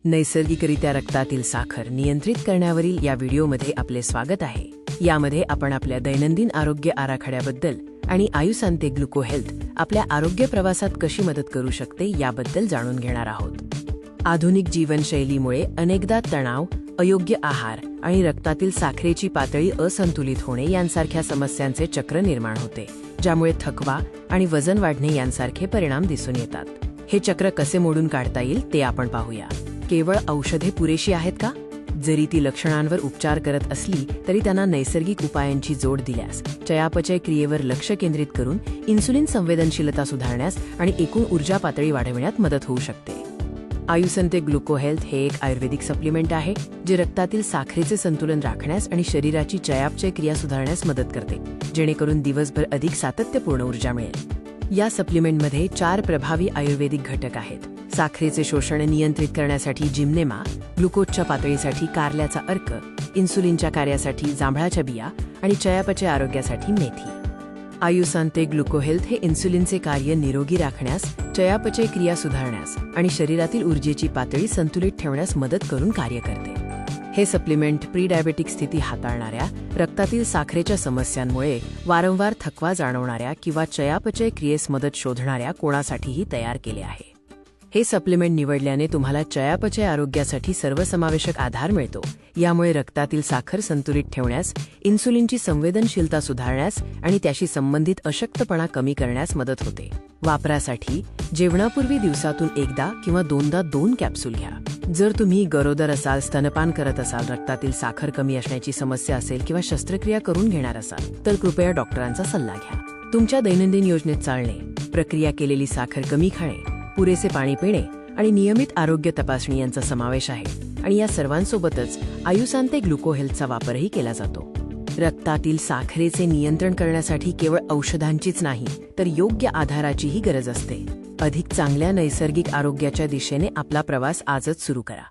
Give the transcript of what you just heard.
नैसर्गिकरित्या रक्तातील साखर नियंत्रित करण्यावरील या व्हिडिओमध्ये आपले स्वागत आहे। यामध्ये आपण आपल्या दैनंदिन आरोग्य आराखड्याबद्दल आणि आयुसांते ग्लुको हेल्थ आपल्या आरोग्य प्रवासात कशी मदत करू शकते याबद्दल जाणून घेणार आहोत। आधुनिक जीवनशैलीमुळे अनेकदा तणाव, अयोग्य आहार आणि रक्तातील साखरेची पातळी असंतुलित होणे यांसारख्या समस्यांचे चक्र निर्माण होते, ज्यामुळे थकवा आणि वजन वाढणे यांसारखे परिणाम दिसून येतात। हे चक्र कसे मोडून काढता येईल ते आपण पाहूया। केवळ औषधे पुरेशी आहेत का? जरी ती लक्षणांवर उपचार करत असली तरी त्यांना नैसर्गिक उपायांची जोड दिल्यास चयापचय क्रियेवर लक्ष केंद्रित करून इन्सुलिन संवेदनशीलता सुधारण्यास आणि एकूण ऊर्जा पातळी वाढविण्यात मदत होऊ शकते। आयुसंते ग्लुको हेल्थ हे एक आयुर्वेदिक सप्लिमेंट आहे जे रक्तातील साखरेचे संतुलन राखण्यास आणि शरीराची चयापचय क्रिया सुधारण्यास मदत करते, जेणेकरून दिवसभर अधिक सातत्यपूर्ण ऊर्जा मिळेल। या सप्लिमेंटमध्ये 4 प्रभावी आयुर्वेदिक घटक आहेत। साखरेचे शोषण नियंत्रित करण्यासाठी जिमनेमा, ग्लुकोजच्या पातळीसाठी कारल्याचा अर्क, इन्सुलिनच्या कार्यासाठी जांभळाच्या बिया आणि चयापचय आरोग्यासाठी मेथी। आयुसांते ग्लुको हेल्थ हे इन्सुलिनचे कार्य निरोगी राखण्यास, चयापचय क्रिया सुधारण्यास आणि शरीरातील ऊर्जेची पातळी संतुलित ठेवण्यास मदत करून कार्य करते। हे सप्लिमेंट प्री डायबेटिक स्थिती हाताळणाऱ्या, रक्तातील साखरेच्या समस्यांमुळे वारंवार थकवा जाणवणाऱ्या किंवा चयापचय क्रियेस मदत शोधणाऱ्या कोणासाठीही तयार केले आहे। हे सप्लिमेंट निवडल्याने तुम्हाला चयापचय आरोग्यासाठी सर्वसमावेशक आधार मिळतो। यामुळे रक्तातील साखर संतुलित ठेवण्यास, इन्सुलिनची संवेदनशीलता सुधारण्यास आणि त्याशी संबंधित अशक्तपणा कमी करण्यास मदत होते। वापरासाठी जेवणापूर्वी दिवसातून एकदा किंवा दोनदा 2 कॅप्सूल घ्या। जर तुम्ही गरोदर असाल, स्तनपान करत असाल, रक्तातील साखर कमी असण्याची समस्या असेल किंवा शस्त्रक्रिया करून घेणार असाल तर कृपया डॉक्टरांचा सल्ला घ्या। तुमच्या दैनंदिन योजनेत चालणे, प्रक्रिया केलेली साखर कमी खाणे, पुरेसे पाणी पिणे आणि नियमित आरोग्य तपासणी यांचा समावेश आहे, आणि या सर्वांसोबतच आयुसांते ग्लुको हेल्थचा वापरही केला जातो। रक्तातील साखरेचे नियंत्रण करण्यासाठी केवळ औषधांचीच नाही तर योग्य आधाराचीही गरज असते। अधिक चांगल्या नैसर्गिक आरोग्याच्या दिशेने आपला प्रवास आजच सुरू करा।